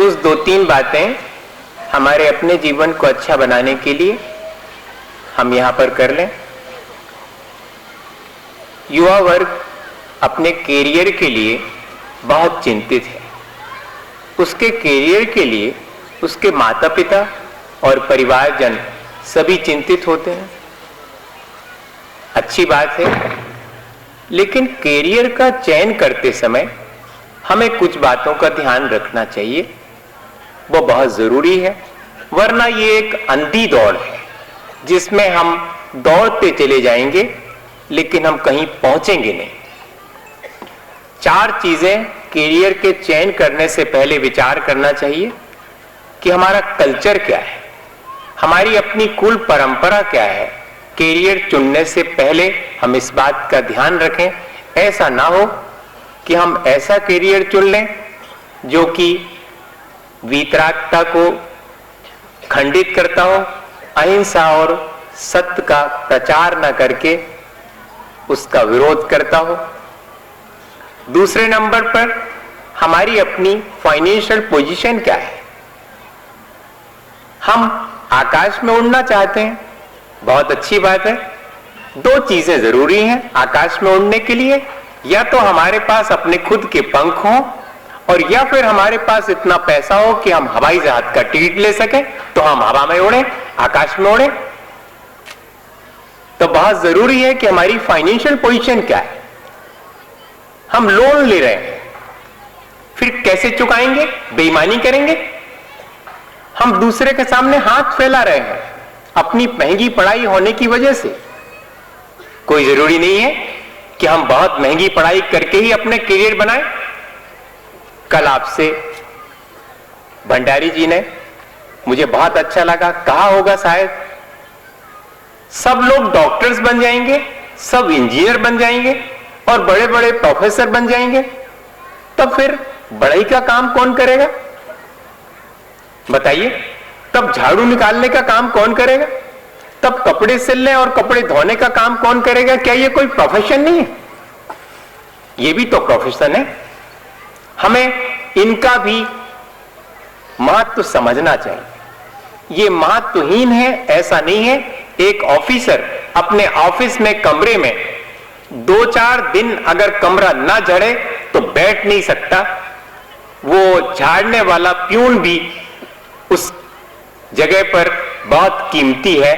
कुछ 2-3 बातें हमारे अपने जीवन को अच्छा बनाने के लिए हम यहां पर कर लें। युवा वर्ग अपने कैरियर के लिए बहुत चिंतित है। उसके कैरियर के लिए उसके माता पिता और परिवारजन सभी चिंतित होते हैं। अच्छी बात है, लेकिन कैरियर का चयन करते समय हमें कुछ बातों का ध्यान रखना चाहिए, वो बहुत जरूरी है। वरना ये एक अंधी दौड़ है जिसमें हम दौड़ते चले जाएंगे लेकिन हम कहीं पहुंचेंगे नहीं। 4 चीजें कैरियर के चयन करने से पहले विचार करना चाहिए कि हमारा कल्चर क्या है, हमारी अपनी कुल परंपरा क्या है। कैरियर चुनने से पहले हम इस बात का ध्यान रखें, ऐसा ना हो कि हम ऐसा कैरियर चुन लें जो कि वीतरागता को खंडित करता हो, अहिंसा और सत्य का प्रचार न करके उसका विरोध करता हो। दूसरे नंबर पर हमारी अपनी फाइनेंशियल पोजीशन क्या है। हम आकाश में उड़ना चाहते हैं, बहुत अच्छी बात है। 2 चीजें जरूरी हैं आकाश में उड़ने के लिए, या तो हमारे पास अपने खुद के पंख हों और या फिर हमारे पास इतना पैसा हो कि हम हवाई जहाज का टिकट ले सकें तो हम हवा में उड़ें, आकाश में उड़ें। तो बहुत जरूरी है कि हमारी फाइनेंशियल पोजीशन क्या है। हम लोन ले रहे हैं, फिर कैसे चुकाएंगे? बेईमानी करेंगे? हम दूसरे के सामने हाथ फैला रहे हैं अपनी महंगी पढ़ाई होने की वजह से। कोई जरूरी नहीं है कि हम बहुत महंगी पढ़ाई करके ही अपने करियर बनाएं। कल आपसे भंडारी जी ने, मुझे बहुत अच्छा लगा, कहा होगा शायद सब लोग डॉक्टर्स बन जाएंगे, सब इंजीनियर बन जाएंगे और बड़े बड़े प्रोफेसर बन जाएंगे, तब फिर पढ़ाई का काम कौन करेगा? बताइए, तब झाड़ू निकालने का काम कौन करेगा? तब कपड़े सिलने और कपड़े धोने का काम कौन करेगा? क्या ये कोई प्रोफेशन नहीं है? ये भी तो प्रोफेशन है। हमें इनका भी महत्व समझना चाहिए। ये महत्वहीन है ऐसा नहीं है। एक ऑफिसर अपने ऑफिस में कमरे में 2-4 दिन अगर कमरा ना झड़े तो बैठ नहीं सकता। वो झाड़ने वाला प्यून भी उस जगह पर बहुत कीमती है।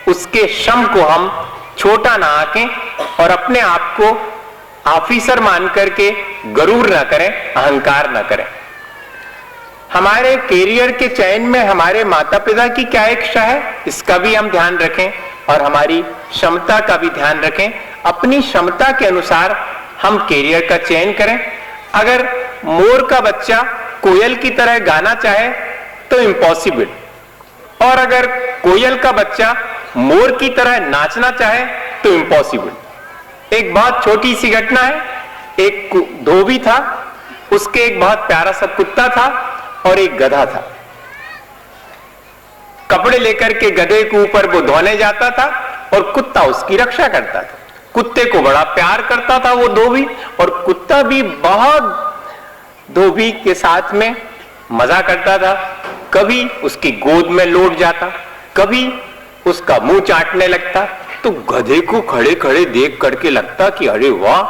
उसके श्रम को हम छोटा ना आंकें और अपने आप को ऑफिसर मान करके गरूर ना करें, अहंकार ना करें। हमारे कैरियर के चयन में हमारे माता पिता की क्या इच्छा है, इसका भी हम ध्यान रखें और हमारी क्षमता का भी ध्यान रखें। अपनी क्षमता के अनुसार हम कैरियर का चयन करें। अगर मोर का बच्चा कोयल की तरह गाना चाहे तो इम्पॉसिबल, और अगर कोयल का बच्चा मोर की तरह नाचना चाहे तो इम्पॉसिबल। एक बहुत छोटी सी घटना है। एक धोबी था, उसके एक बहुत प्यारा सा कुत्ता था और एक गधा था। कपड़े लेकर के गधे के ऊपर वो धोने जाता था और कुत्ता उसकी रक्षा करता था। कुत्ते को बड़ा प्यार करता था वो धोबी, और कुत्ता भी बहुत धोबी के साथ में मजा करता था। कभी उसकी गोद में लौट जाता, कभी उसका मुंह चाटने लगता। तो गधे को खड़े खड़े देख करके लगता कि अरे वाह,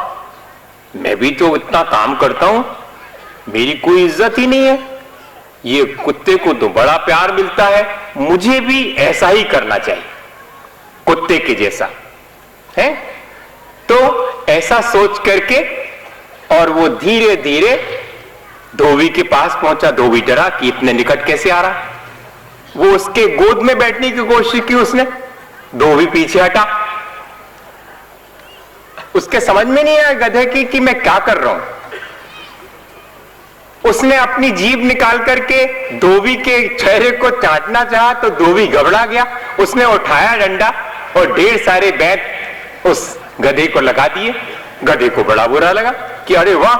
मैं भी तो इतना काम करता हूं, मेरी कोई इज्जत ही नहीं है। ये कुत्ते को तो बड़ा प्यार मिलता है, मुझे भी ऐसा ही करना चाहिए, कुत्ते के जैसा है। तो ऐसा सोच करके और वो धीरे धीरे धोबी के पास पहुंचा। धोबी डरा कि इतने निकट कैसे आ रहा। वो उसके गोद में बैठने की कोशिश की उसने, धोबी पीछे हटा। उसके समझ में नहीं आया गधे की कि मैं क्या कर रहा हूं। उसने अपनी जीभ निकाल करके धोबी के चेहरे को चाटना चाहा तो धोबी घबरा गया। उसने उठाया डंडा और ढेर सारे बैत उस गधे को लगा दिए। गधे को बड़ा बुरा लगा कि अरे वाह,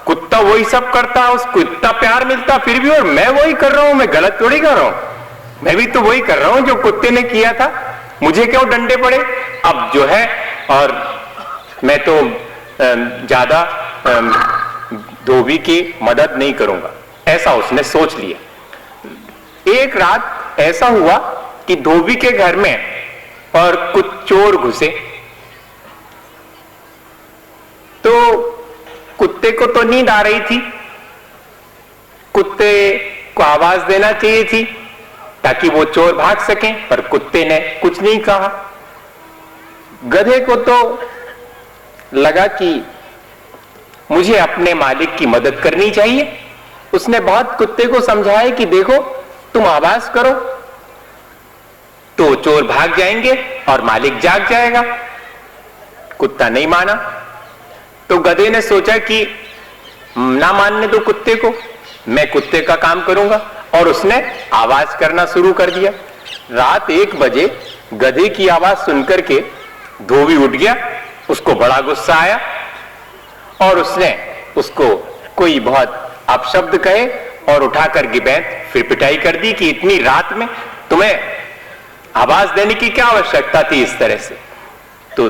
कुत्ता वही सब करता, उसको इतना प्यार मिलता, फिर भी और मैं वही कर रहा हूं, मैं गलत थोड़ी कर रहा हूं, मैं भी तो वही कर रहा हूं जो कुत्ते ने किया था, मुझे क्यों डंडे पड़े। अब जो है, और मैं तो ज्यादा धोबी की मदद नहीं करूंगा। ऐसा उसने सोच लिया। एक रात ऐसा हुआ कि धोबी के घर में और कुछ चोर घुसे। तो कुत्ते को तो नींद आ रही थी, कुत्ते को आवाज देना चाहिए थी ताकि वो चोर भाग सकें, पर कुत्ते ने कुछ नहीं कहा। गधे को तो लगा कि मुझे अपने मालिक की मदद करनी चाहिए। उसने बहुत कुत्ते को समझाया कि देखो तुम आवाज करो तो चोर भाग जाएंगे और मालिक जाग जाएगा। कुत्ता नहीं माना। तो गधे ने सोचा कि ना मानने दो कुत्ते को, मैं कुत्ते का काम करूंगा, और उसने आवाज करना शुरू कर दिया। रात 1 बजे गधे की आवाज सुनकर के धोबी उठ गया। उसको बड़ा गुस्सा आया और उसने उसको कोई बहुत अपशब्द कहे और उठाकर गिबैत फिर पिटाई कर दी कि इतनी रात में तुम्हें आवाज देने की क्या आवश्यकता थी इस तरह से। तो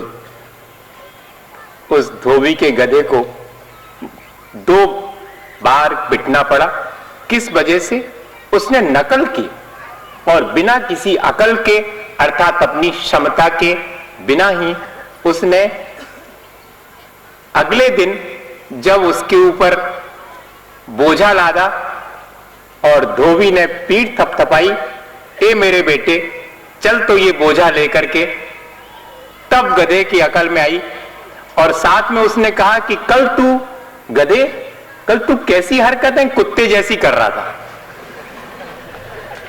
उस धोबी के गधे को 2 बार पिटना पड़ा। किस वजह से? उसने नकल की और बिना किसी अकल के अर्थात अपनी क्षमता के बिना ही उसने अगले दिन जब उसके ऊपर बोझा लादा और धोबी ने पीठ थपथपाई, ए मेरे बेटे चल तो ये बोझा लेकर के, तब गधे की अकल में आई और साथ में उसने कहा कि कल तू कैसी हरकतें कुत्ते जैसी कर रहा था।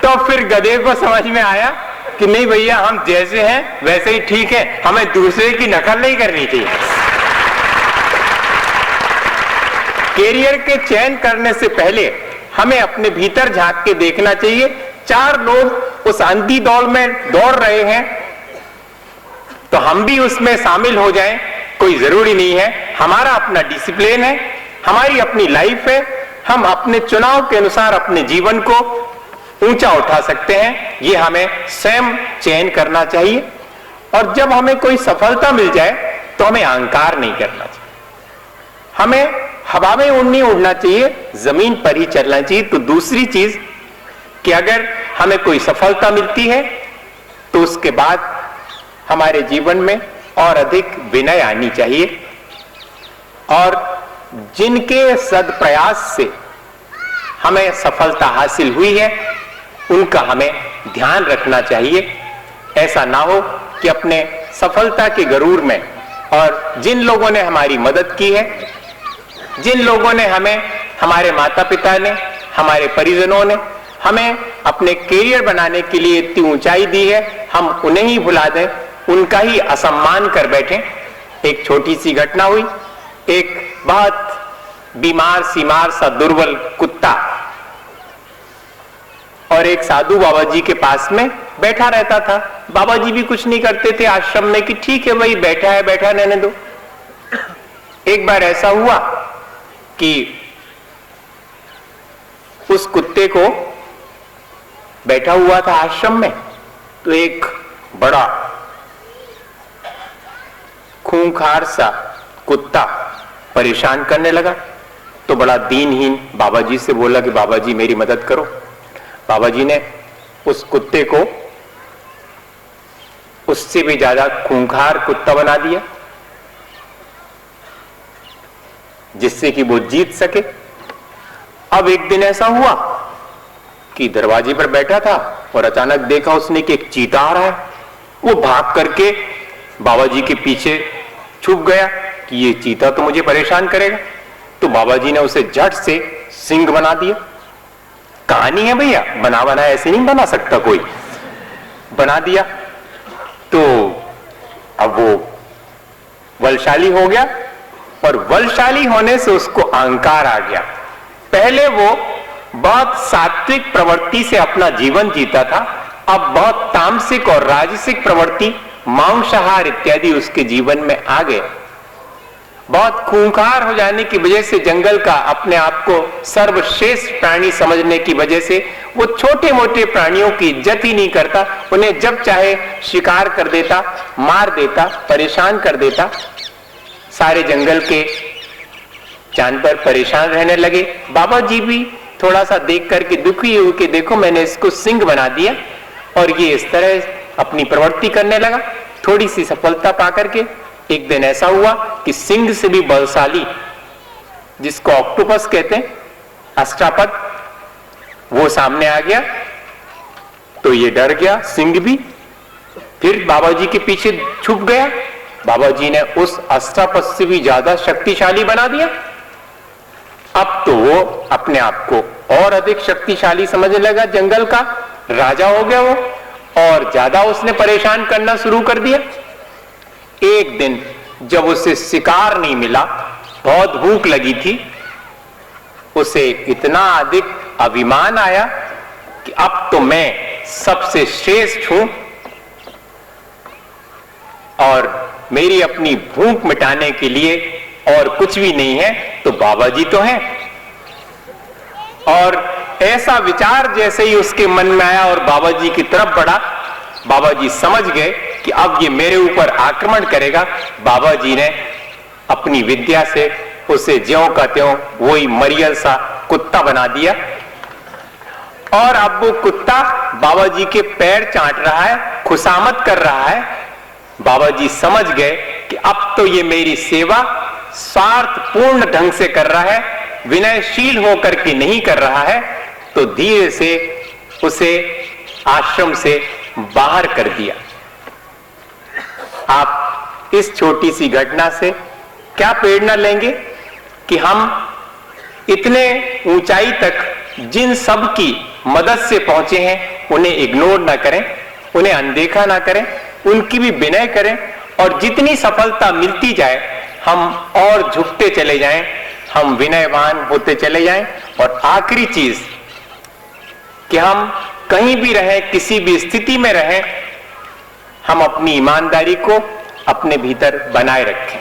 तो फिर गधे को समझ में आया कि नहीं भैया, हम जैसे हैं वैसे ही ठीक है, हमें दूसरे की नकल नहीं करनी चाहिए। कैरियर के चयन करने से पहले हमें अपने भीतर झांक के देखना चाहिए। 4 लोग उस अंधी दौड़ में दौड़ रहे हैं तो हम भी उसमें शामिल हो जाएं, कोई जरूरी नहीं है। हमारा अपना डिसिप्लिन है, हमारी अपनी लाइफ है, हम अपने चुनाव के अनुसार अपने जीवन को ऊंचा उठा सकते हैं। ये हमें स्वयं चयन करना चाहिए। और जब हमें कोई सफलता मिल जाए तो हमें अहंकार नहीं करना चाहिए, हमें हवा में नहीं उड़ना चाहिए, जमीन पर ही चलना चाहिए। तो दूसरी चीज कि अगर हमें कोई सफलता मिलती है तो उसके बाद हमारे जीवन में और अधिक विनय आनी चाहिए और जिनके सदप्रयास से हमें सफलता हासिल हुई है उनका हमें ध्यान रखना चाहिए। ऐसा ना हो कि अपने सफलता के गरूर में और जिन लोगों ने हमारी मदद की है, जिन लोगों ने हमें, हमारे माता पिता ने, हमारे परिजनों ने हमें अपने कैरियर बनाने के लिए इतनी ऊंचाई दी है, हम उन्हें ही भुला दें, उनका ही असम्मान कर बैठे। एक छोटी सी घटना हुई, एक बहुत बीमार सीमार सा दुर्बल कुत्ता और एक साधु बाबा जी के पास में बैठा रहता था। बाबा जी भी कुछ नहीं करते थे आश्रम में कि ठीक है भाई बैठा है, बैठा रहने दो। एक बार ऐसा हुआ कि उस कुत्ते को बैठा हुआ था आश्रम में, तो एक बड़ा खूंखार सा कुत्ता परेशान करने लगा। तो बड़ा दीनहीन बाबा जी से बोला कि बाबा जी मेरी मदद करो। बाबा जी ने उस कुत्ते को उससे भी ज्यादा खूंखार कुत्ता बना दिया जिससे कि वो जीत सके। अब एक दिन ऐसा हुआ कि दरवाजे पर बैठा था और अचानक देखा उसने कि एक चीता आ रहा है। वो भाग करके बाबा जी के पीछे छुप गया कि ये चीता तो मुझे परेशान करेगा। तो बाबा जी ने उसे झट से सिंह बना दिया। कहानी है भैया, बना बना ऐसे नहीं बना सकता कोई, बना दिया। तो अब वो बलशाली हो गया और बलशाली होने से उसको अहंकार आ गया। पहले वो बहुत सात्विक प्रवृत्ति से अपना जीवन जीता था, अब बहुत तामसिक और राजसिक प्रवृत्ति, मांसाहार इत्यादि उसके जीवन में आ गए। बहुत खूंखार हो जाने की वजह से, जंगल का अपने आप को सर्वश्रेष्ठ प्राणी समझने की वजह से वो छोटे मोटे प्राणियों की इज्जत ही नहीं करता, उन्हें जब चाहे शिकार कर देता, मार देता, परेशान कर देता। सारे जंगल के जानवर परेशान रहने लगे। बाबा जी भी थोड़ा सा देख करके दुखी हो कि देखो मैंने इसको सिंह बना दिया और ये इस तरह अपनी प्रवृत्ति करने लगा। थोड़ी सी सफलता पाकर के एक दिन ऐसा हुआ कि सिंह से भी बलशाली, जिसको ऑक्टोपस कहते हैं, अष्टापद, वो सामने आ गया। तो ये डर गया सिंह भी, फिर बाबा जी के पीछे छुप गया। बाबा जी ने उस अष्टापद से भी ज्यादा शक्तिशाली बना दिया। अब तो वो अपने आप को और अधिक शक्तिशाली समझने लगा, जंगल का राजा हो गया वो, और ज्यादा उसने परेशान करना शुरू कर दिया। एक दिन जब उसे शिकार नहीं मिला, बहुत भूख लगी थी, उसे इतना अधिक अभिमान आया कि अब तो मैं सबसे श्रेष्ठ हूं और मेरी अपनी भूख मिटाने के लिए और कुछ भी नहीं है तो बाबा जी तो हैं। और ऐसा विचार जैसे ही उसके मन में आया और बाबा जी की तरफ बढ़ा, बाबा जी समझ गए कि अब ये मेरे ऊपर आक्रमण करेगा। बाबा जी ने अपनी विद्या से उसे ज्यों का त्यों वही मरियल सा कुत्ता बना दिया और अब वो कुत्ता बाबा जी के पैर चाट रहा है, खुशामद कर रहा है। बाबा जी समझ गए कि अब तो ये मेरी सेवा स्वार्थपूर्ण ढंग से कर रहा है, विनयशील होकर के नहीं कर रहा है। तो धीरे से उसे आश्रम से बाहर कर दिया। आप इस छोटी सी घटना से क्या प्रेरणा लेंगे कि हम इतने ऊंचाई तक जिन सब की मदद से पहुंचे हैं उन्हें इग्नोर ना करें, उन्हें अनदेखा ना करें, उनकी भी विनय करें और जितनी सफलता मिलती जाए हम और झुकते चले जाएं, हम विनयवान होते चले जाएं। और आखिरी चीज कि हम कहीं भी रहें, किसी भी स्थिति में रहें, हम अपनी ईमानदारी को अपने भीतर बनाए रखें।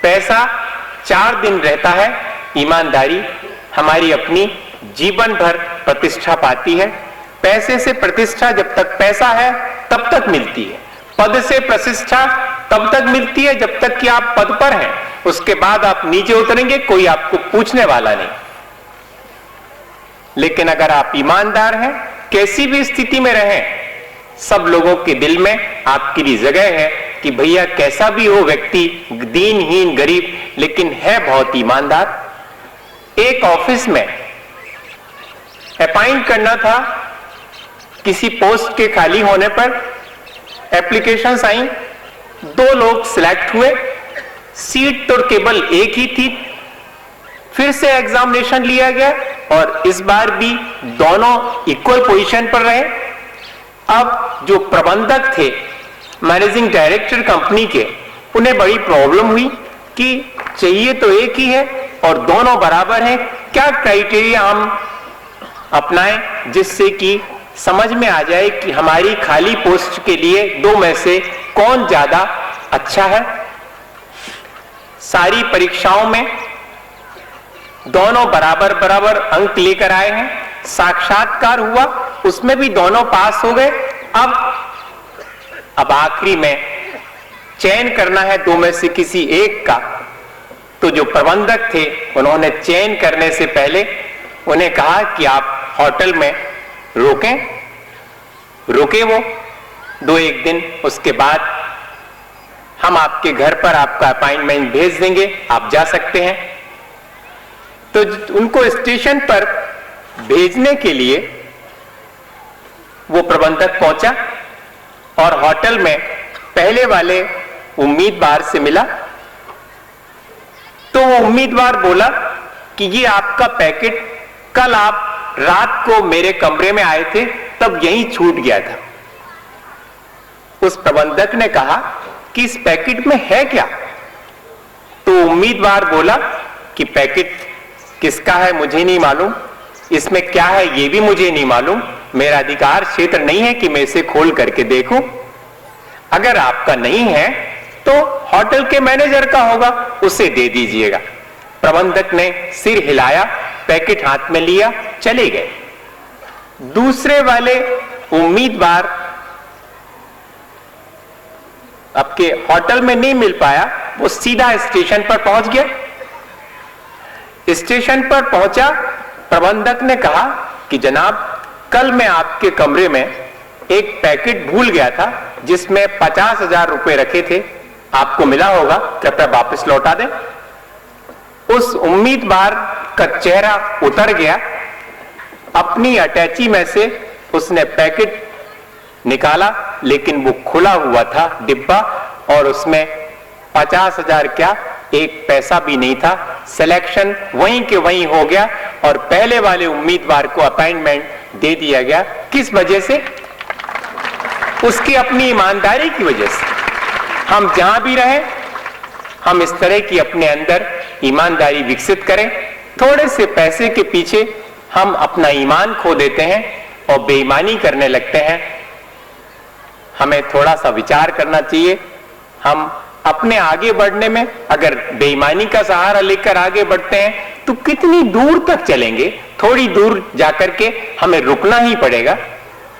पैसा 4 दिन रहता है, ईमानदारी हमारी अपनी जीवन भर प्रतिष्ठा पाती है। पैसे से प्रतिष्ठा जब तक पैसा है तब तक मिलती है, पद से प्रतिष्ठा तब तक मिलती है जब तक कि आप पद पर हैं। उसके बाद आप नीचे उतरेंगे, कोई आपको पूछने वाला नहीं। लेकिन अगर आप ईमानदार हैं, कैसी भी स्थिति में रहें, सब लोगों के दिल में आपके लिए जगह है कि भैया कैसा भी हो व्यक्ति, दीनहीन गरीब, लेकिन है बहुत ईमानदार। एक ऑफिस में अपॉइंट करना था, किसी पोस्ट के खाली होने पर एप्लीकेशंस आई, 2 लोग सिलेक्ट हुए, सीट तो केवल एक ही थी। फिर से एग्जामिनेशन लिया गया और इस बार भी दोनों इक्वल पोजीशन पर रहे। अब जो प्रबंधक थे, मैनेजिंग डायरेक्टर कंपनी के, उन्हें बड़ी प्रॉब्लम हुई कि चाहिए तो एक ही है और दोनों बराबर हैं, क्या क्राइटेरिया हम अपनाएं जिससे कि समझ में आ जाए कि हमारी खाली पोस्ट के लिए 2 में से कौन ज्यादा अच्छा है। सारी परीक्षाओं में दोनों बराबर बराबर अंक लेकर आए हैं। साक्षात्कार हुआ, उसमें भी दोनों पास हो गए। अब आखिरी में चयन करना है 2 में से किसी एक का। तो जो प्रबंधक थे उन्होंने चयन करने से पहले उन्हें कहा कि आप होटल में रुके वो 2-1 दिन, उसके बाद हम आपके घर पर आपका अपॉइंटमेंट भेज देंगे, आप जा सकते हैं। तो उनको स्टेशन पर भेजने के लिए वो प्रबंधक पहुंचा और होटल में पहले वाले उम्मीदवार से मिला। तो वो उम्मीदवार बोला कि ये आपका पैकेट कल आप रात को मेरे कमरे में आए थे, तब यहीं छूट गया था। उस प्रबंधक ने कहा कि इस पैकेट में है क्या? तो उम्मीदवार बोला कि पैकेट किसका है मुझे नहीं मालूम, इसमें क्या है ये भी मुझे नहीं मालूम, मेरा अधिकार क्षेत्र नहीं है कि मैं इसे खोल करके देखूं। अगर आपका नहीं है तो होटल के मैनेजर का होगा, उसे दे दीजिएगा। प्रबंधक ने सिर हिलाया, पैकेट हाथ में लिया, चले गए। दूसरे वाले उम्मीदवार आपके होटल में नहीं मिल पाया, वो सीधा स्टेशन पर पहुंच गया। स्टेशन पर पहुंचा प्रबंधक ने कहा कि जनाब, कल मैं आपके कमरे में एक पैकेट भूल गया था जिसमें 50,000 रुपए रखे थे, आपको मिला होगा, कृपया वापस लौटा दें। उस उम्मीदवार का चेहरा उतर गया। अपनी अटैची में से उसने पैकेट निकाला, लेकिन वो खुला हुआ था डिब्बा, और उसमें 50,000 क्या, एक पैसा भी नहीं था। सिलेक्शन वहीं के वहीं हो गया और पहले वाले उम्मीदवार को अपॉइंटमेंट दे दिया गया। किस वजह से? उसकी अपनी ईमानदारी की वजह से। हम जहां भी रहें, हम इस तरह की अपने अंदर ईमानदारी विकसित करें। थोड़े से पैसे के पीछे हम अपना ईमान खो देते हैं और बेईमानी करने लगते हैं। हमें थोड़ा सा विचार करना चाहिए। हम अपने आगे बढ़ने में अगर बेईमानी का सहारा लेकर आगे बढ़ते हैं तो कितनी दूर तक चलेंगे? थोड़ी दूर जाकर के हमें रुकना ही पड़ेगा।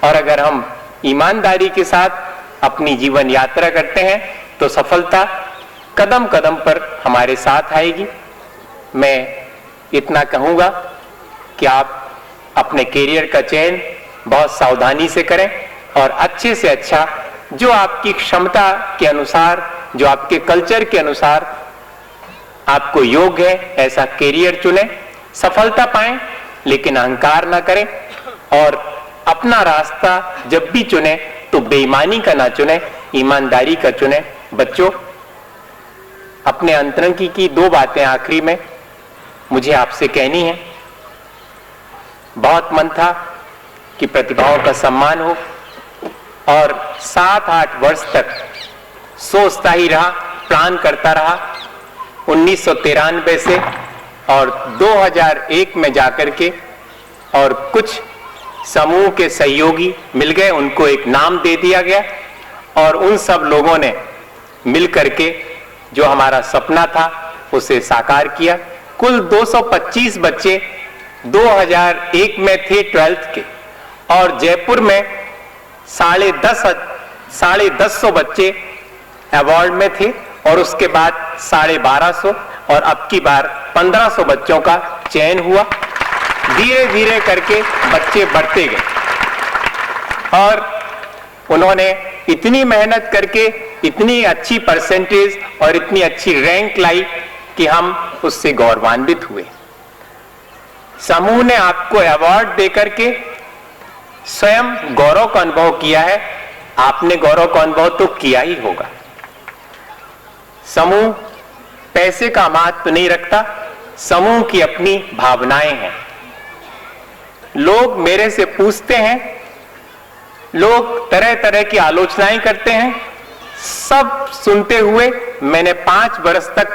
और अगर हम ईमानदारी के साथ अपनी जीवन यात्रा करते हैं तो सफलता कदम कदम पर हमारे साथ आएगी। मैं इतना कहूंगा कि आप अपने कैरियर का चयन बहुत सावधानी से करें और अच्छे से अच्छा, जो आपकी क्षमता के अनुसार, जो आपके कल्चर के अनुसार आपको योग्य है, ऐसा कैरियर चुनें। सफलता पाएं लेकिन अहंकार ना करें, और अपना रास्ता जब भी चुने तो बेईमानी का ना चुने, ईमानदारी का चुने। बच्चों, अपने अंतरंगी की 2 बातें आखिरी में मुझे आपसे कहनी है। बहुत मन था कि प्रतिभाओं का सम्मान हो, और 7-8 वर्ष तक सोचता ही रहा, प्लान करता रहा। 1993 से और 2001 में जाकर के, और कुछ समूह के सहयोगी मिल गए, उनको एक नाम दे दिया गया, और उन सब लोगों ने मिल करके जो हमारा सपना था उसे साकार किया। कुल 225 बच्चे 2001 में थे 12th के, और जयपुर में 150 बच्चे अवार्ड में थे, और उसके बाद 1250, और अब की बार 1500 बच्चों का चयन हुआ। धीरे धीरे करके बच्चे बढ़ते गए, और उन्होंने इतनी मेहनत करके इतनी अच्छी परसेंटेज और इतनी अच्छी रैंक लाई कि हम उससे गौरवान्वित हुए। समूह ने आपको अवार्ड देकर के स्वयं गौरव का अनुभव किया है। आपने गौरव का अनुभव तो किया ही होगा। समूह पैसे का महत्व नहीं रखता, समूह की अपनी भावनाएं हैं। लोग मेरे से पूछते हैं, लोग तरह तरह की आलोचनाएं करते हैं। सब सुनते हुए मैंने 5 वर्ष तक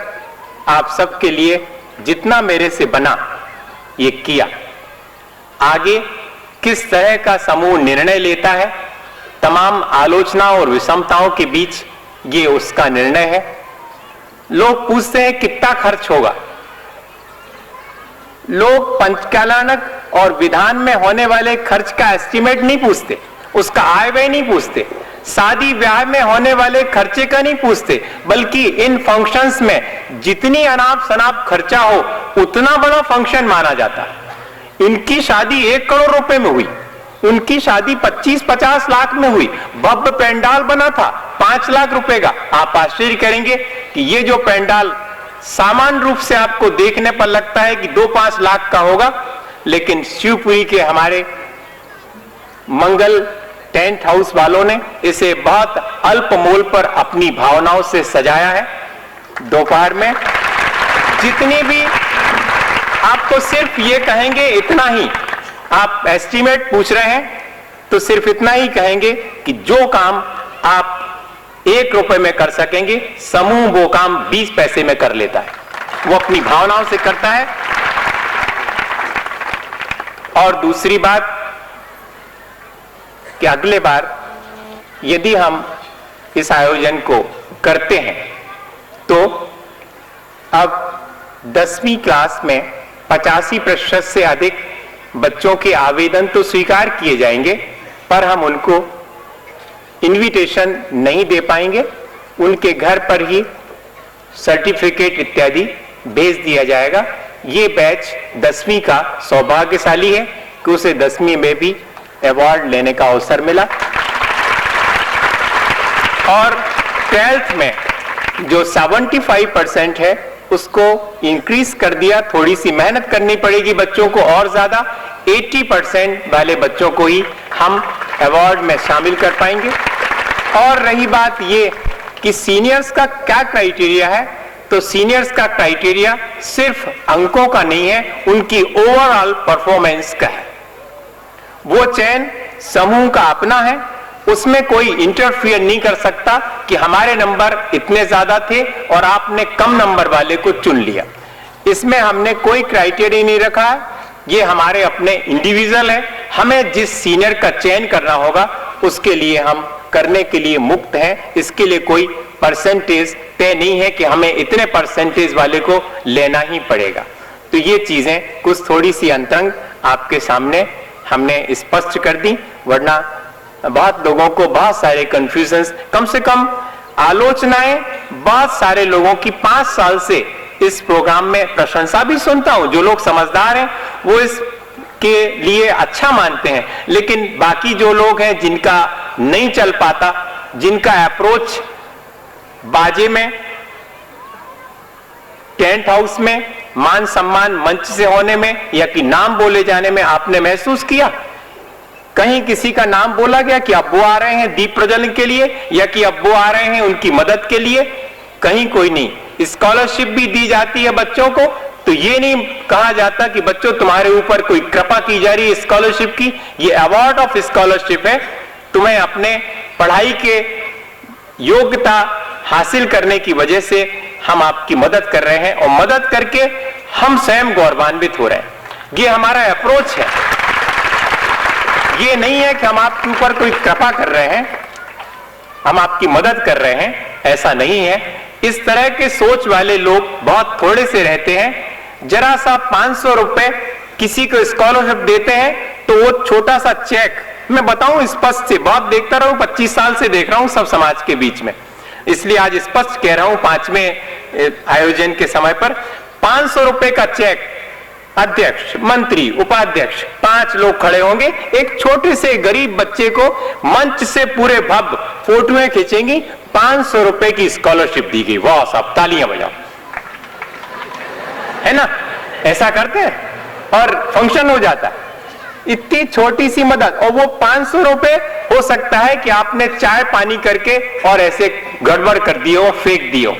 आप सबके लिए जितना मेरे से बना ये किया। आगे किस तरह का समूह निर्णय लेता है, तमाम आलोचनाओं और विषमताओं के बीच ये उसका निर्णय है। लोग पूछते हैं कितना खर्च होगा। लोग पंचकालानक और विधान में होने वाले खर्च का एस्टीमेट नहीं पूछते, उसका आय व्यय नहीं पूछते, शादी ब्याह में होने वाले खर्चे का नहीं पूछते, बल्कि इन फंक्शंस में जितनी अनाप शनाप खर्चा हो उतना बड़ा फंक्शन माना जाता है। इनकी शादी 1 करोड़ रुपए में हुई, उनकी शादी 25-50 लाख में हुई, भव्य पेंडाल बना था 5 लाख रुपए का। आप आश्चर्य करेंगे कि ये जो पेंडाल सामान्य रूप से आपको देखने पर लगता है कि 2-5 लाख का होगा, लेकिन शिवपुरी के हमारे मंगल टेंट हाउस वालों ने इसे बहुत अल्प मूल्य पर अपनी भावनाओं से सजाया है। दोपहर में जितनी भी आपको सिर्फ ये कहेंगे इतना ही, आप एस्टीमेट पूछ रहे हैं तो सिर्फ इतना ही कहेंगे कि जो काम आप 1 रुपए में कर सकेंगे, समूह वो काम 20 पैसे में कर लेता है। वो अपनी भावनाओं से करता है। और दूसरी बात कि अगले बार यदि हम इस आयोजन को करते हैं तो अब 10वीं क्लास में 85% से अधिक बच्चों के आवेदन तो स्वीकार किए जाएंगे, पर हम उनको इनविटेशन नहीं दे पाएंगे। उनके घर पर ही सर्टिफिकेट इत्यादि भेज दिया जाएगा। ये बैच 10वीं का सौभाग्यशाली है कि उसे 10वीं में भी अवार्ड लेने का अवसर मिला, और 12th में जो 75% है उसको इंक्रीज कर दिया। थोड़ी सी मेहनत करनी पड़ेगी बच्चों को और ज्यादा, 80% वाले बच्चों को ही हम अवार्ड में शामिल कर पाएंगे। और रही बात ये कि सीनियर्स का क्या क्राइटेरिया है, तो सीनियर्स का क्राइटेरिया सिर्फ अंकों का नहीं है, उनकी ओवरऑल परफॉर्मेंस का है। वो चयन समूह का अपना है, उसमें कोई इंटरफियर नहीं कर सकता कि हमारे नंबर इतने ज्यादा थे और आपने कम नंबर वाले को चुन लिया। इसमें हमने कोई क्राइटेरिया नहीं रखा है, ये हमारे अपने इंडिविजुअल है। हमें जिस सीनियर का चयन करना होगा उसके लिए हम करने के लिए मुक्त हैं। इसके लिए कोई परसेंटेज तय नहीं है कि हमें इतने परसेंटेज वाले को लेना ही पड़ेगा। तो ये चीजें कुछ थोड़ी सी अंतरंग आपके सामने हमने स्पष्ट कर दी, वरना बहुत लोगों को बहुत सारे कंफ्यूजन्स, कम से कम आलोचनाएं बहुत सारे लोगों की 5 साल से इस प्रोग्राम में प्रशंसा भी सुनता हूं। जो लोग समझदार हैं वो इसके लिए अच्छा मानते हैं, लेकिन बाकी जो लोग हैं जिनका नहीं चल पाता, जिनका अप्रोच बाजे में, टेंट हाउस में, मान सम्मान मंच से होने में या कि नाम बोले जाने में आपने महसूस किया, कहीं किसी का नाम बोला गया कि अब वो आ रहे हैं दीप प्रज्वलन के लिए या कि अब वो आ रहे हैं उनकी मदद के लिए, कहीं कोई नहीं। स्कॉलरशिप भी दी जाती है बच्चों को, तो ये नहीं कहा जाता कि बच्चों तुम्हारे ऊपर कोई कृपा की जा रही है स्कॉलरशिप की, ये अवार्ड ऑफ स्कॉलरशिप है। तुम्हें अपने पढ़ाई के योग्यता हासिल करने की वजह से हम आपकी मदद कर रहे हैं और मदद करके हम स्वयं गौरवान्वित हो रहे हैं। ये हमारा अप्रोच है। ये नहीं है कि हम आपके ऊपर कोई कृपा कर रहे हैं, हम आपकी मदद कर रहे हैं, ऐसा नहीं है। इस तरह के सोच वाले लोग बहुत थोड़े से रहते हैं। जरा सा 500 रुपए किसी को स्कॉलरशिप देते हैं तो वो छोटा सा चेक, मैं बताऊं स्पष्ट से, बहुत देखता रहा हूं, 25 साल से देख रहा हूं सब समाज के बीच में, इसलिए आज स्पष्ट कह रहा हूं। 5वें आयोजन के समय पर 500 रुपए का चेक, अध्यक्ष, मंत्री, उपाध्यक्ष 5 लोग खड़े होंगे, एक छोटे से गरीब बच्चे को मंच से पूरे भव्य फोटोएं खींचेंगी, 500 रुपए की स्कॉलरशिप दी गई। वाह साहब, तालियां बजाओ, है ना? ऐसा करते हैं और फंक्शन हो जाता है। इतनी छोटी सी मदद, और वो 500 रुपए हो सकता है कि आपने चाय पानी करके और ऐसे गड़बड़ कर दिए हो, फेंक दिए हो।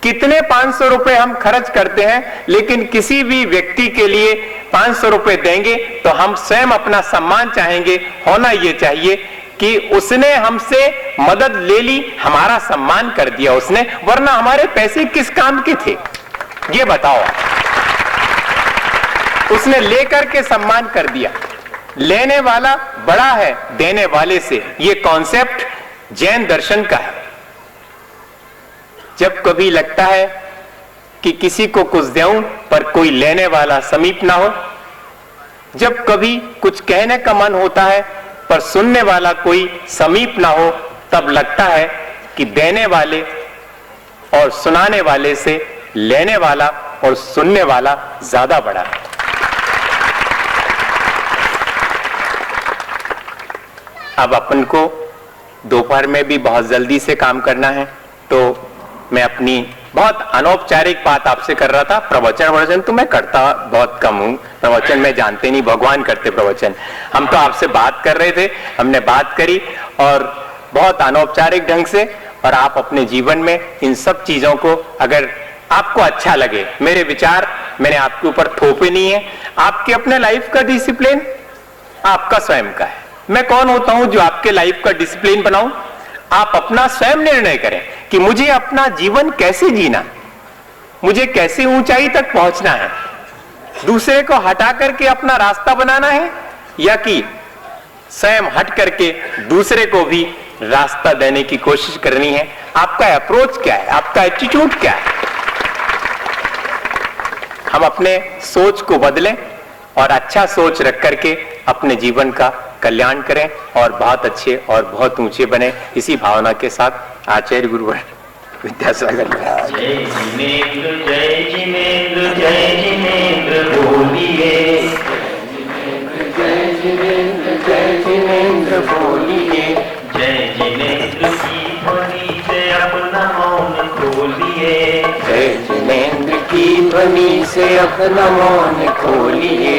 कितने 500 रुपए हम खर्च करते हैं, लेकिन किसी भी व्यक्ति के लिए 500 रुपए देंगे तो हम स्वयं अपना सम्मान चाहेंगे। होना यह चाहिए कि उसने हमसे मदद ले ली, हमारा सम्मान कर दिया उसने, वरना हमारे पैसे किस काम के थे ये बताओ। उसने लेकर के सम्मान कर दिया। लेने वाला बड़ा है देने वाले से, ये कॉन्सेप्ट जैन दर्शन का है। जब कभी लगता है कि किसी को कुछ दूं पर कोई लेने वाला समीप ना हो, जब कभी कुछ कहने का मन होता है पर सुनने वाला कोई समीप ना हो, तब लगता है कि देने वाले और सुनाने वाले से लेने वाला और सुनने वाला ज्यादा बड़ा है। अब अपन को दोपहर में भी बहुत जल्दी से काम करना है, तो मैं अपनी बहुत अनौपचारिक बात आपसे कर रहा था। प्रवचन तो मैं करता बहुत कम हूं, प्रवचन में जानते नहीं, भगवान करते प्रवचन। हम तो आपसे बात कर रहे थे, हमने बात करी और बहुत अनौपचारिक ढंग से, और आप अपने जीवन में इन सब चीजों को, अगर आपको अच्छा लगे, मेरे विचार मैंने आपके ऊपर थोपे नहीं है, आपके अपने लाइफ का डिसिप्लिन आपका स्वयं का है। मैं कौन होता हूं जो आपके लाइफ का डिसिप्लिन बनाऊं? आप अपना स्वयं निर्णय करें कि मुझे अपना जीवन कैसे जीना, मुझे कैसे ऊंचाई तक पहुंचना है, दूसरे को हटा करके अपना रास्ता बनाना है या कि स्वयं हट करके दूसरे को भी रास्ता देने की कोशिश करनी है। आपका अप्रोच क्या है, आपका एटीट्यूड क्या है? हम अपने सोच को बदलें और अच्छा सोच रख करके अपने जीवन का कल्याण करें और बहुत अच्छे और बहुत ऊंचे बने। इसी भावना के साथ आचार्य गुरुवर। विद्यासागर महाराज। जय जिनेंद्र जय जिनेंद्र जय जिनेंद्र बोलिए, जय जिनेंद्र जय जिनेंद्र बोलिए, जय जिनेंद्र की ध्वनि से अपना मौन खोलिए, जय जिनेंद्र की ध्वनि से अपना मौन खोलिए।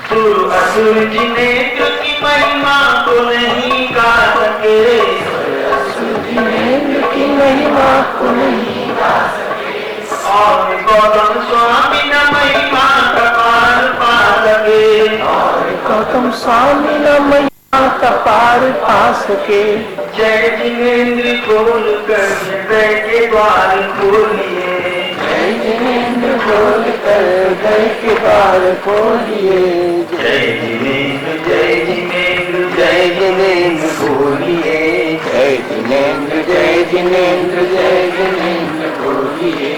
सुर असुर जिनेंद्र की महिमा को नहीं गा सके, जिनेंद्र की महिमा को नहीं गा सके, और गौतम स्वामी न महिमा का पार पा सके, और गौतम स्वामी न महिमा का पार पा सके। जय जिनेंद्र खोल कर हृदय के द्वार खोलिए, जय जिनेंद्र खोल कर हृदय के द्वार खोलिए, जय जिनेंद्र जय जिनेंद्र जय जिनेंद्र बोलिए, जय जिनेंद्र जय जिनेंद्र जय जिनेंद्र बोलिए,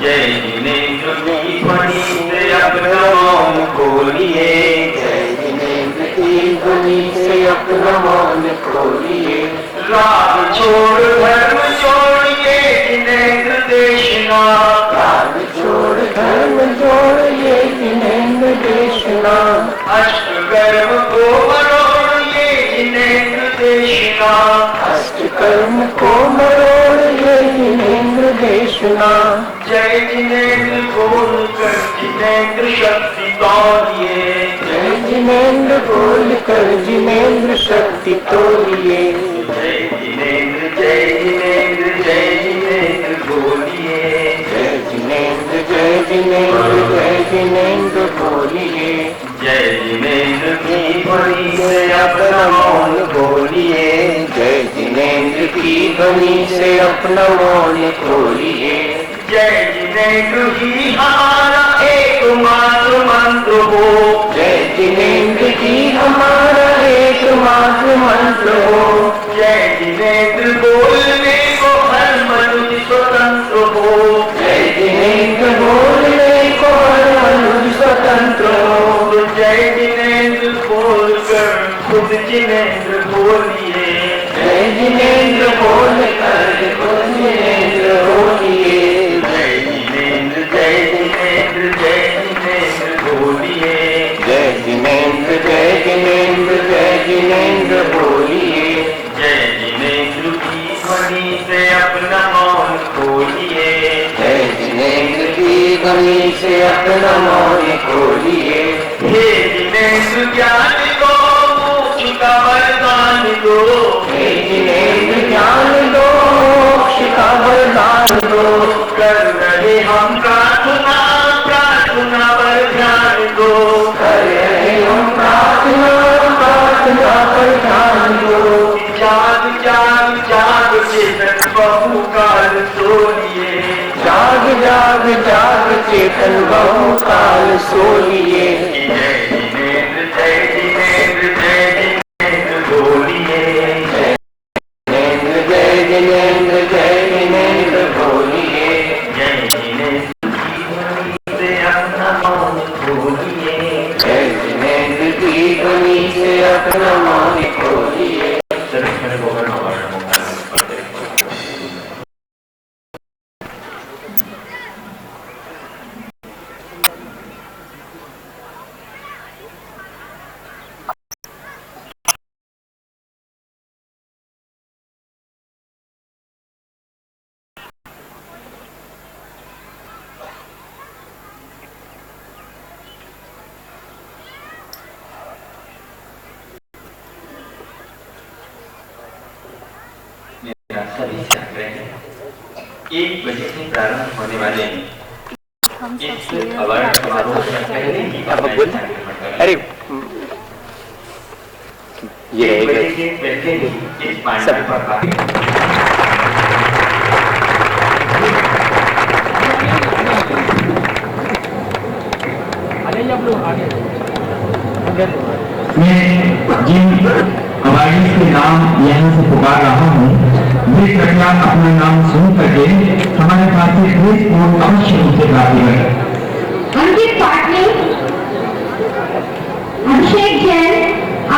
जय जिनेंद्र की ध्वनि से अपना मौन खोलिए, जय जिनेंद्र की ध्वनि से अपना मौन खोलिए। राग छोड़ धर्म छोड़िए जिनेंद्र देशना, राग छोड़ धर्म जोड़िए जिनेंद्र देशना, अष्ट कर्म को मरोड़िए जिनेंद्र देशना, अष्ट कर्म को मरोड़िए जिनेंद्र देशना। जय जिनेंद्र बोल कर जिनेंद्र शक्ति तोलिए, जय जिनेंद्र बोल कर जिनेंद्र शक्ति तोलिए, जय जिनेंद्र जय जिनेंद्र जय जिनेंद्र बोलिए, जय जिनेंद्र जय जिनेंद्र जय जिनेंद्र बोलिए, जय जिनेंद्र की ध्वनि से अपना मौन खोलिए, जय जिनेंद्र की ध्वनि से अपना मौन खोलिए, जय जिनेंद्र ही हमारा एकमात्र मंत्र हो, जय जिनेंद्र की हमारा एकमात्र मंत्र हो, जय जिनेंद्र बोलने को हर मनुष्य स्वतंत्र हो, जय जिनेंद्र बोलने को हर मनुष्य स्वतंत्र हो, तो जय जिनेंद्र बोल कर खुद जिनेंद्र बोलिए, जय जिनेंद्र बोल कर खुद जिनेंद्र बोलिए, जय जिनेंद्र जय जिनेंद्र जय जिनेंद्र बोलिए, जय जिनेंद्र जय जिनेंद्र जय जिनेंद्र बोलिए, जय जिनेंद्र की ध्वनि से अपना मौन खोलिए, जय जिनेंद्र की ध्वनि से अपना मौन खोलिए। हे जिनेंद्र ज्ञान दो मोक्ष का वरदान दो, हे जिनेंद्र ज्ञान दो मोक्ष का वरदान दो, कर रहे हम प्रार्थना प्रार्थना पर ध्यान दो, कर रहे हम प्रार्थना प्रार्थना पर ध्यान दो, जाग जाग जाग चेतन बहुकाल सोलिए, जाग जाग जाग चेतन बहुकाल सोलिए, जय जिनेंद्र जय जिनेंद्र जय जिनेंद्र बोलिए, जिनेंद्र जय जिनेंद्र जय जिनेंद्र बोलिए, जय जिनेंद्र की ध्वनि से अपना मौन खोलिए, जय जिनेंद्र की ध्वनि से अपना मौन खोलिए। सभी से आग्रह है 1 बजे से प्रारंभ होने वाले इस अवार्ड समारोह से पहले ही अरे ये 1 बजे के पहले ही इस पांडव पर मैं जिन अवार्डी के नाम यहाँ से पुकार रहा हूँ, वे कृपया अपना नाम सुन करके हमारे पास से प्रेस कोड अवश्य उनसे प्राप्त करें। अंकित पाटनी, अभिषेक जैन,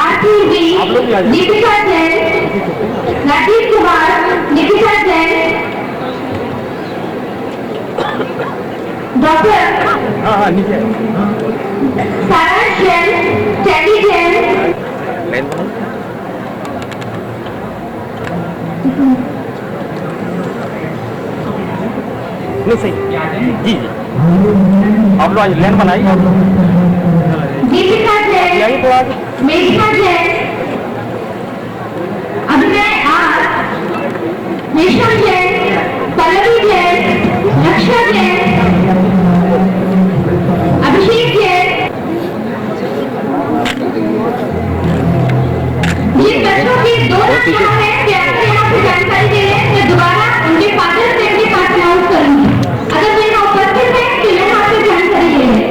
आरती जी, Deepika Jain, Rajiv Kumar, Nikita Jain, Sarah Jain, Teddy Jain, नहीं सही जी जी आप लोग आज लाइन बनाई Deepika Jain, यही थोड़ा आगे Medika Jain, Abhinay R, Nisham Jain, Pallavi Jain, Laksha Jain, Abhishek Jain। जिन बच्चों की 2 लड़कियां हैं प्यार से यहाँ पे जानकारी के लिए मैं दोबारा उनके फादर से अपनी बात अनाउंस करूंगी। अगर वे यहाँ उपस्थित हैं तो यहाँ पे जानकारी ले लें।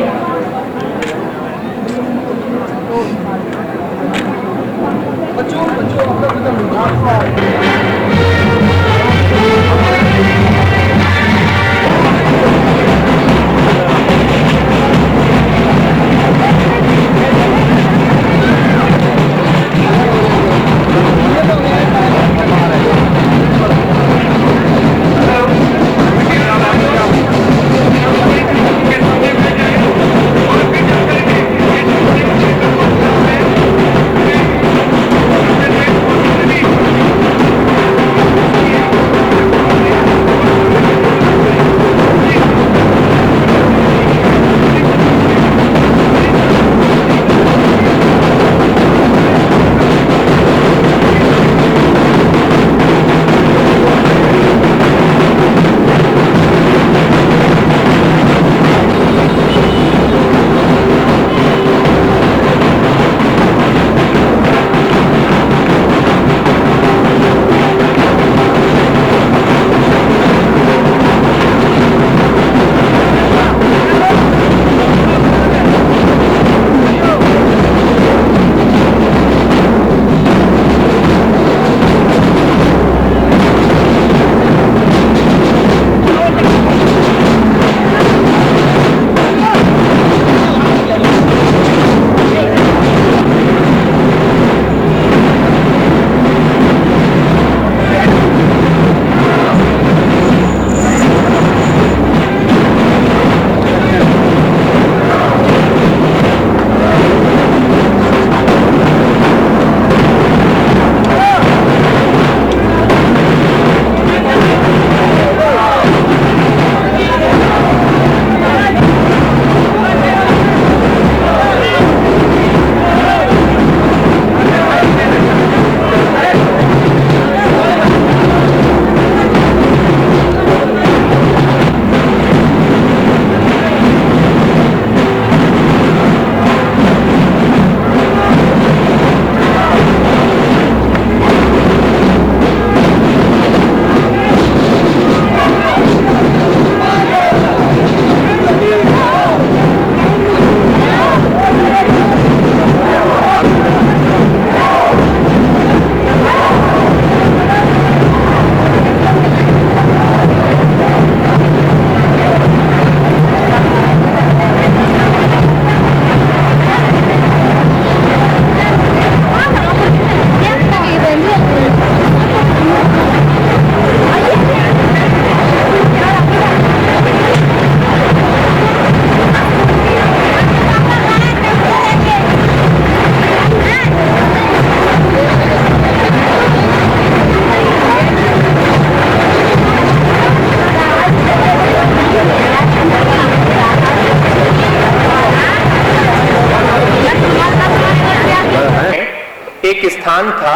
एक स्थान था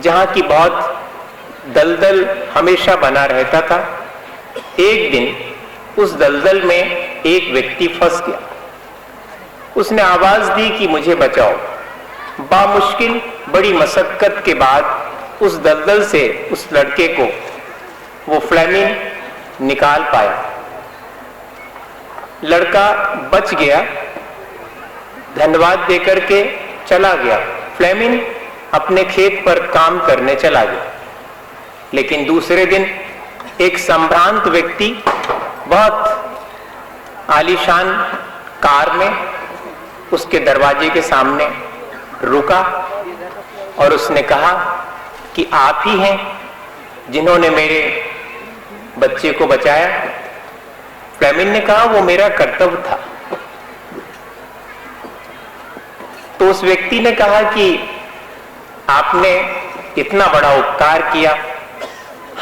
जहां की बहुत दलदल हमेशा बना रहता था। एक दिन उस दलदल में एक व्यक्ति फंस गया। उसने आवाज दी कि मुझे बचाओ। बामुश्किल बड़ी मशक्कत के बाद उस दलदल से उस लड़के को वो फ्लेमिंग निकाल पाया। लड़का बच गया, धन्यवाद देकर के चला गया। फ्लेमिंग अपने खेत पर काम करने चला गया। लेकिन दूसरे दिन एक संभ्रांत व्यक्ति बहुत आलीशान कार में उसके दरवाजे के सामने रुका और उसने कहा कि आप ही हैं जिन्होंने मेरे बच्चे को बचाया। फ्लेमिंग ने कहा वो मेरा कर्तव्य था, तो उस व्यक्ति ने कहा कि आपने इतना बड़ा उपकार किया,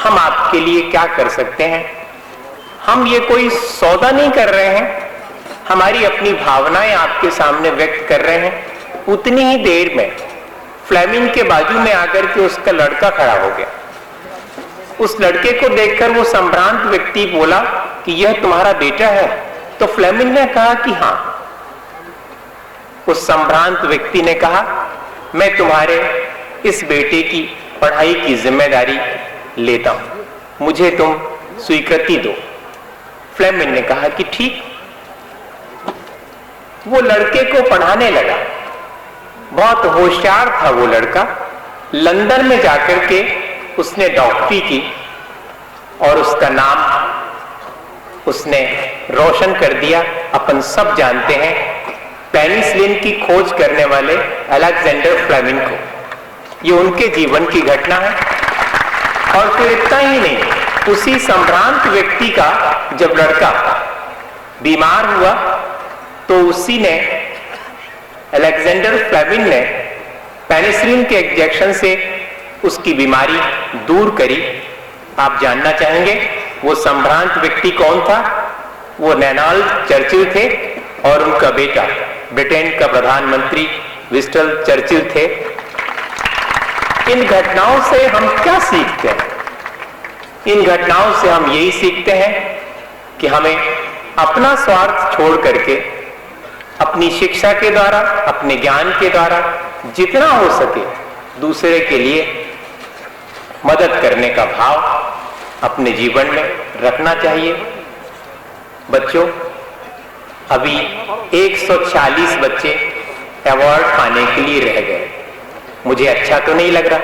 हम आपके लिए क्या कर सकते हैं। हम ये कोई सौदा नहीं कर रहे हैं, हमारी अपनी भावनाएं आपके सामने व्यक्त कर रहे हैं। उतनी ही देर में फ्लेमिंग के बाजू में आकर के उसका लड़का खड़ा हो गया। उस लड़के को देखकर वो संभ्रांत व्यक्ति बोला कि यह तुम्हारा बेटा है। तो फ्लेमिंग ने कहा कि हाँ। उस संभ्रांत व्यक्ति ने कहा, मैं तुम्हारे इस बेटे की पढ़ाई की जिम्मेदारी लेता हूं, मुझे तुम स्वीकृति दो। फ्लेमिंग ने कहा कि ठीक। वो लड़के को पढ़ाने लगा। बहुत होशियार था वो लड़का। लंदन में जाकर के उसने डॉक्टरी की और उसका नाम उसने रोशन कर दिया। अपन सब जानते हैं पेनिसिलिन की खोज करने वाले अलेक्जेंडर फ्लेमिंग को। ये उनके जीवन की घटना है। और फिर इतना ही नहीं, उसी संभ्रांत व्यक्ति का जब लड़का बीमार हुआ तो उसी ने, अलेक्जेंडर फ्लेमिंग ने पेनिसिलिन के इंजेक्शन से उसकी बीमारी दूर करी। आप जानना चाहेंगे वो संभ्रांत व्यक्ति कौन था? वो रेनाल्ड चर्चिल थे और उनका बेटा ब्रिटेन का प्रधानमंत्री विंस्टन चर्चिल थे। इन घटनाओं से हम क्या सीखते हैं? इन घटनाओं से हम यही सीखते हैं कि हमें अपना स्वार्थ छोड़ करके अपनी शिक्षा के द्वारा, अपने ज्ञान के द्वारा जितना हो सके दूसरे के लिए मदद करने का भाव अपने जीवन में रखना चाहिए। बच्चों, अभी 140 बच्चे अवार्ड पाने के लिए रह गए। मुझे अच्छा तो नहीं लग रहा,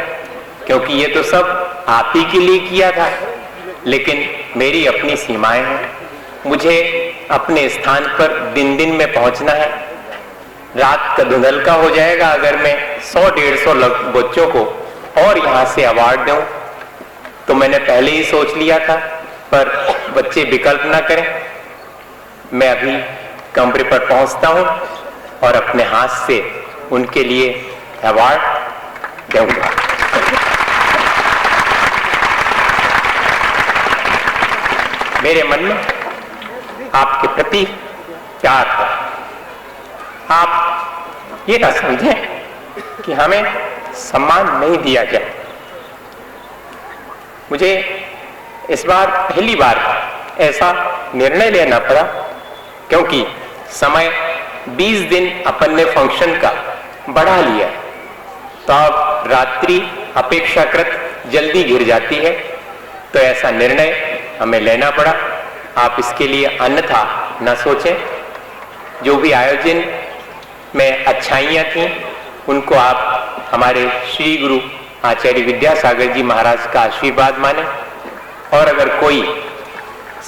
क्योंकि ये तो सब आप ही के लिए किया था, लेकिन मेरी अपनी सीमाएं हैं। मुझे अपने स्थान पर दिन दिन में पहुंचना है। रात का धुंधलका हो जाएगा अगर मैं 100-150 बच्चों को और यहां से अवार्ड दूं। तो मैंने पहले ही सोच लिया था, पर बच्चे विकल्प ना करें। मैं अभी कमरे पर पहुंचता हूं और अपने हाथ से उनके लिए अवार्ड दूंगा। मेरे मन में आपके प्रति प्यार है। आप ये ना समझें कि हमें सम्मान नहीं दिया जाए। मुझे इस बार पहली बार ऐसा निर्णय लेना पड़ा, क्योंकि समय 20 दिन अपन ने फंक्शन का बढ़ा लिया, तो अब रात्रि अपेक्षाकृत जल्दी घिर जाती है। तो ऐसा निर्णय हमें लेना पड़ा। आप इसके लिए अन्यथा न सोचें। जो भी आयोजन में अच्छाइयाँ थीं उनको आप हमारे श्री गुरु आचार्य विद्यासागर जी महाराज का आशीर्वाद माने। और अगर कोई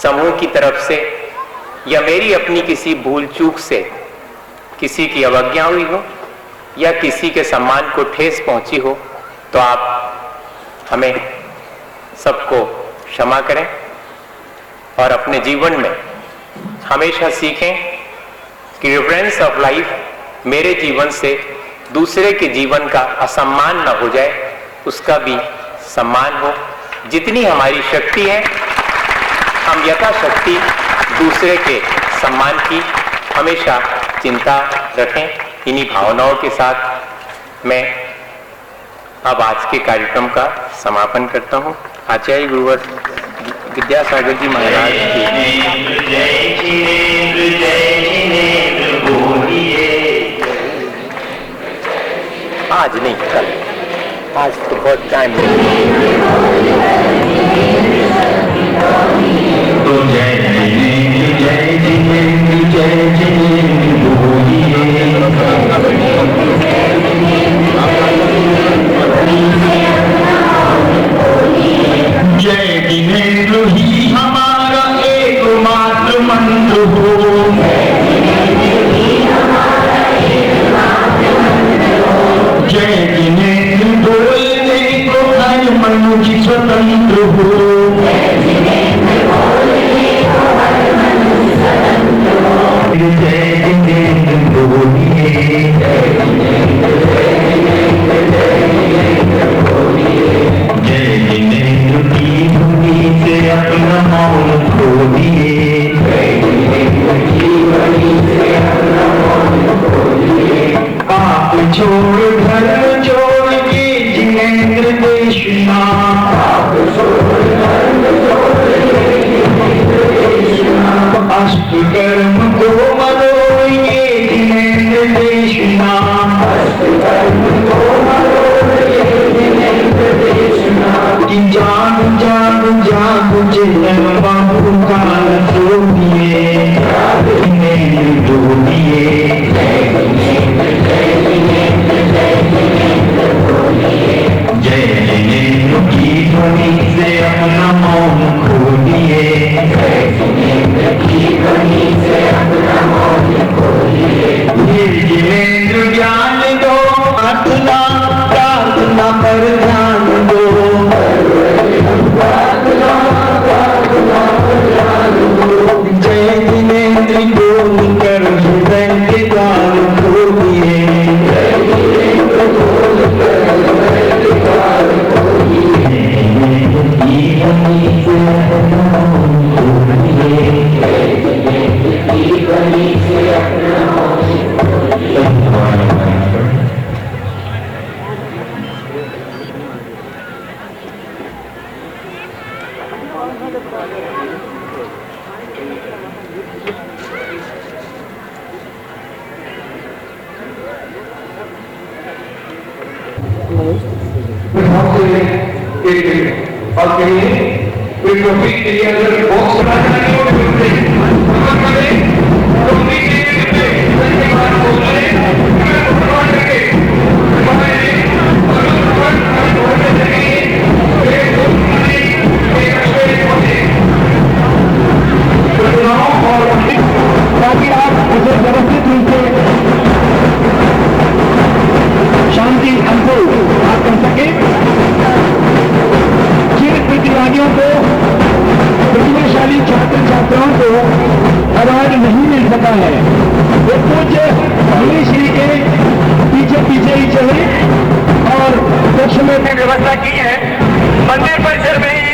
समूह की तरफ से या मेरी अपनी किसी भूल चूक से किसी की अवज्ञा हुई हो या किसी के सम्मान को ठेस पहुंची हो, तो आप हमें सबको क्षमा करें और अपने जीवन में हमेशा सीखें कि रिफरेंस ऑफ लाइफ मेरे जीवन से दूसरे के जीवन का असम्मान न हो जाए, उसका भी सम्मान हो। जितनी हमारी शक्ति है हम यथाशक्ति दूसरे के सम्मान की हमेशा चिंता रखें। इन्हीं भावनाओं के साथ मैं अब आज के कार्यक्रम का समापन करता हूं। आचार्य गुरुवर विद्यासागर जी महाराज आज नहीं, कल, आज तो बहुत टाइम तो जय जिनेंद्र जय जिनेंद्र जय जिनेंद्र बोलिए। जय जिनेंद्र ही हमारा एकमात्र मंत्र हो। जय जिनेंद्र बोलने को हर मनुष्य स्वतंत्र हो। जय जिनेंद्र बोलिए। जा मुझे बापू का सोनिए जय जिनेन्द्र की ध्वनि से अपना मौन खोलिए ये जिनेन्द्र ज्ञान दो प्रार्थना प्रार्थना पर ध्यान दो जय जिनेन्द्र बोल कर हृदय के द्वार खोलिए और कहिए कोई टोपी के लिए अगर बॉक्स बनाना है तो टोपी के लिए बात बोल रहे ताकि आप उसे व्यवस्थित रूप से शांति हमको आप कर सके। जिन प्रतिभागियों को प्रतिभाशाली छात्र छात्राओं को अवार्ड नहीं मिल सका है वो कुछ श्री के पीछे पीछे ही चले और कक्ष में व्यवस्था की है। मंदिर परिसर में ही